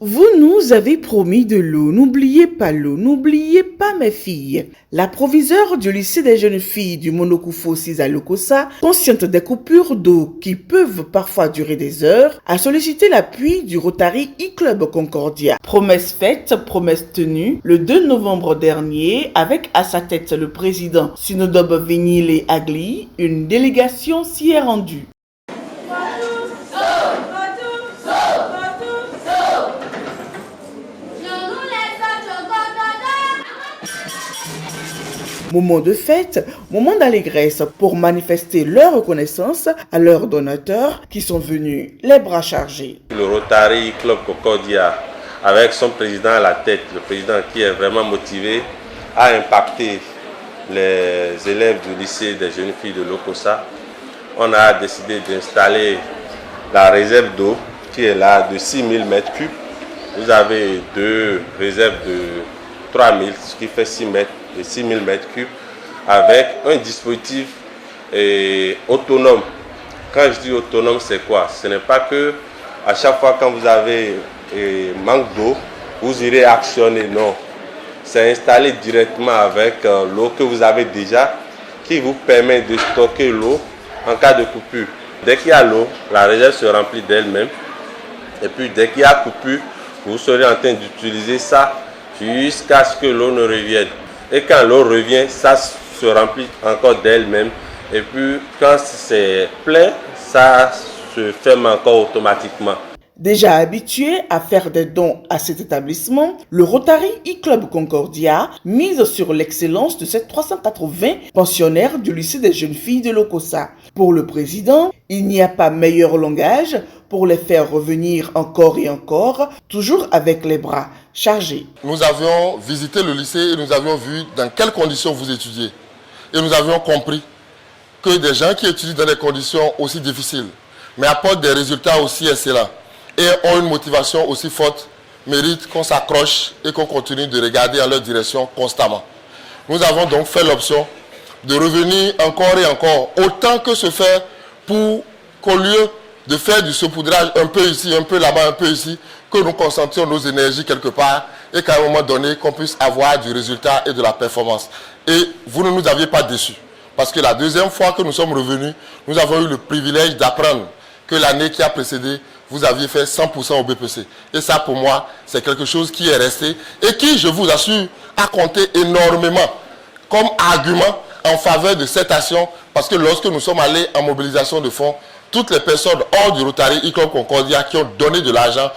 Vous nous avez promis de l'eau, n'oubliez pas l'eau, n'oubliez pas mes filles. La proviseure du lycée des jeunes filles du Monokufo 6 à Lokossa, consciente des coupures d'eau qui peuvent parfois durer des heures, a sollicité l'appui du Rotary e-Club Concordia. Promesse faite, promesse tenue, le 2 novembre dernier, avec à sa tête le président Sinodob Vignile Agli, une délégation s'y est rendue. Moment de fête, moment d'allégresse pour manifester leur reconnaissance à leurs donateurs qui sont venus les bras chargés. Le Rotary Club Concordia, avec son président à la tête, le président qui est vraiment motivé, a impacté les élèves du lycée des jeunes filles de Lokossa. On a décidé d'installer la réserve d'eau qui est là de 6000 m3. Vous avez deux réserves de 3000, ce qui fait 6 mètres. De 6000 m3 avec un dispositif autonome. Quand je dis autonome, c'est quoi? Ce n'est pas que à chaque fois quand vous avez manque d'eau, vous irez actionner. Non, c'est installé directement avec l'eau que vous avez déjà, qui vous permet de stocker l'eau en cas de coupure. Dès qu'il y a l'eau, la réserve se remplit d'elle-même. Et puis dès qu'il y a coupure, vous serez en train d'utiliser ça jusqu'à ce que l'eau ne revienne. Et quand l'eau revient, ça se remplit encore d'elle-même. Et puis quand c'est plein, ça se ferme encore automatiquement. Déjà habitué à faire des dons à cet établissement, le Rotary e-Club Concordia mise sur l'excellence de ces 380 pensionnaires du lycée des jeunes filles de Lokossa. Pour le président, il n'y a pas meilleur langage pour les faire revenir encore et encore, toujours avec les bras chargés. Nous avions visité le lycée et nous avions vu dans quelles conditions vous étudiez. Et nous avions compris que des gens qui étudient dans des conditions aussi difficiles, mais apportent des résultats aussi excellents, et ont une motivation aussi forte, méritent qu'on s'accroche et qu'on continue de regarder en leur direction constamment. Nous avons donc fait l'option de revenir encore et encore, autant que se faire pour qu'au lieu de faire du saupoudrage un peu ici, un peu là-bas, un peu ici, que nous concentrions nos énergies quelque part et qu'à un moment donné, qu'on puisse avoir du résultat et de la performance. Et vous ne nous aviez pas déçus, parce que la deuxième fois que nous sommes revenus, nous avons eu le privilège d'apprendre que l'année qui a précédé, vous aviez fait 100% au BPC. Et ça, pour moi, c'est quelque chose qui est resté et qui, je vous assure, a compté énormément comme argument en faveur de cette action, parce que lorsque nous sommes allés en mobilisation de fonds, toutes les personnes hors du Rotary e-Club Concordia qui ont donné de l'argent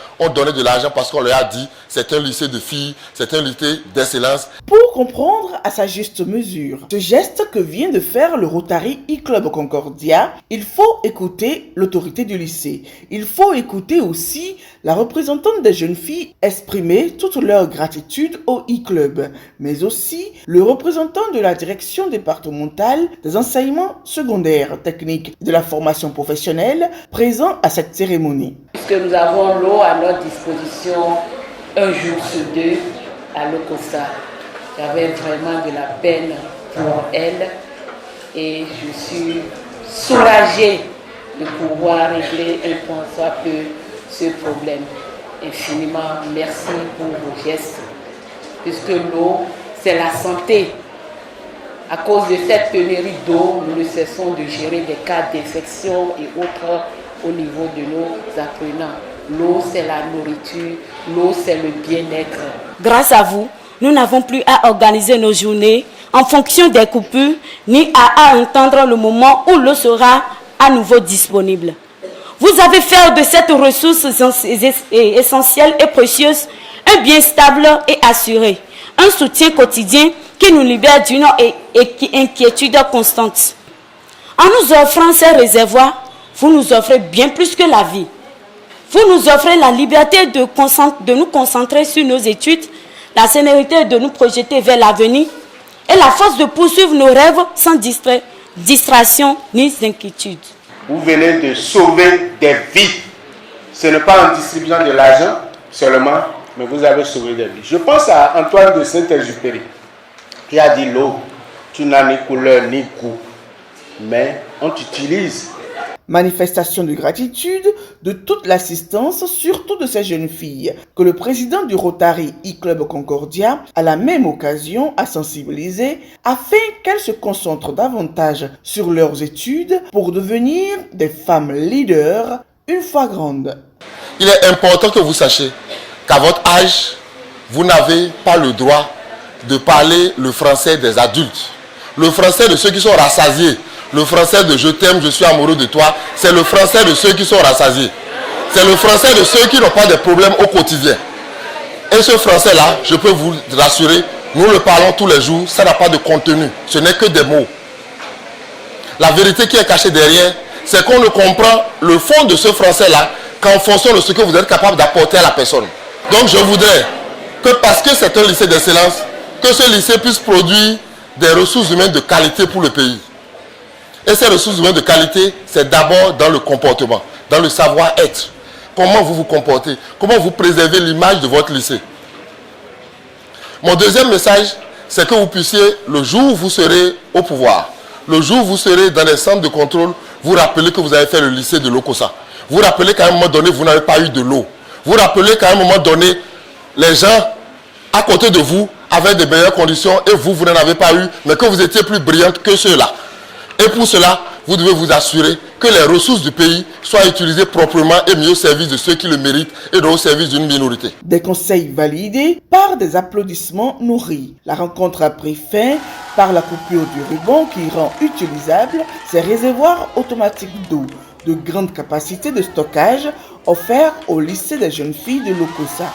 parce qu'on leur a dit c'est un lycée de filles, c'est un lycée d'excellence. Pour comprendre à sa juste mesure ce geste que vient de faire le Rotary e-Club Concordia, il faut écouter l'autorité du lycée. Il faut écouter aussi la représentante des jeunes filles exprimer toute leur gratitude au e-Club, mais aussi le représentant de la direction départementale des enseignements secondaires, techniques et de la formation professionnelle présent à cette cérémonie. Puisque nous avons l'eau à notre disposition un jour sur deux à Lokossa. J'avais vraiment de la peine pour elle et je suis soulagée de pouvoir régler un point soit peu ce problème. Infiniment merci pour vos gestes, puisque l'eau, c'est la santé. À cause de cette pénurie d'eau, nous ne cessons de gérer des cas d'infection et autres au niveau de nos apprenants. L'eau, c'est la nourriture, l'eau, c'est le bien-être. Grâce à vous, nous n'avons plus à organiser nos journées en fonction des coupures, ni à entendre le moment où l'eau sera à nouveau disponible. Vous avez fait de cette ressource essentielle et précieuse un bien stable et assuré, un soutien quotidien qui nous libère d'une inquiétude constante. En nous offrant ces réservoirs, vous nous offrez bien plus que la vie. Vous nous offrez la liberté de nous concentrer sur nos études, la sérénité de nous projeter vers l'avenir et la force de poursuivre nos rêves sans distraction ni inquiétude. Vous venez de sauver des vies. Ce n'est pas en distribuant de l'argent seulement, mais vous avez sauvé des vies. Je pense à Antoine de Saint-Exupéry qui a dit l'eau, tu n'as ni couleur ni goût, mais on t'utilise. Manifestation de gratitude de toute l'assistance, surtout de ces jeunes filles, que le président du Rotary e-Club Concordia, à la même occasion, a sensibilisé afin qu'elles se concentrent davantage sur leurs études pour devenir des femmes leaders une fois grandes. Il est important que vous sachiez qu'à votre âge, vous n'avez pas le droit de parler le français des adultes. Le français de ceux qui sont rassasiés. Le français de je t'aime, je suis amoureux de toi, c'est le français de ceux qui sont rassasiés. C'est le français de ceux qui n'ont pas de problèmes au quotidien. Et ce français-là, je peux vous rassurer, nous le parlons tous les jours, ça n'a pas de contenu, ce n'est que des mots. La vérité qui est cachée derrière, c'est qu'on ne comprend le fond de ce français-là qu'en fonction de ce que vous êtes capable d'apporter à la personne. Donc je voudrais que parce que c'est un lycée d'excellence, que ce lycée puisse produire des ressources humaines de qualité pour le pays. Et ces ressources humaines de qualité, c'est d'abord dans le comportement, dans le savoir-être. Comment vous vous comportez, comment vous préservez l'image de votre lycée. Mon deuxième message, c'est que vous puissiez, le jour où vous serez au pouvoir, le jour où vous serez dans les centres de contrôle, vous rappelez que vous avez fait le lycée de l'Okosa. Vous rappelez qu'à un moment donné, vous n'avez pas eu de l'eau. Vous rappelez qu'à un moment donné, les gens à côté de vous avaient de meilleures conditions et vous n'en avez pas eu, mais que vous étiez plus brillante que ceux-là. Et pour cela, vous devez vous assurer que les ressources du pays soient utilisées proprement et mieux au service de ceux qui le méritent et non au service d'une minorité. Des conseils validés par des applaudissements nourris. La rencontre a pris fin par la coupure du ruban qui rend utilisables ces réservoirs automatiques d'eau de grande capacité de stockage offerts au lycée des jeunes filles de l'Okosa.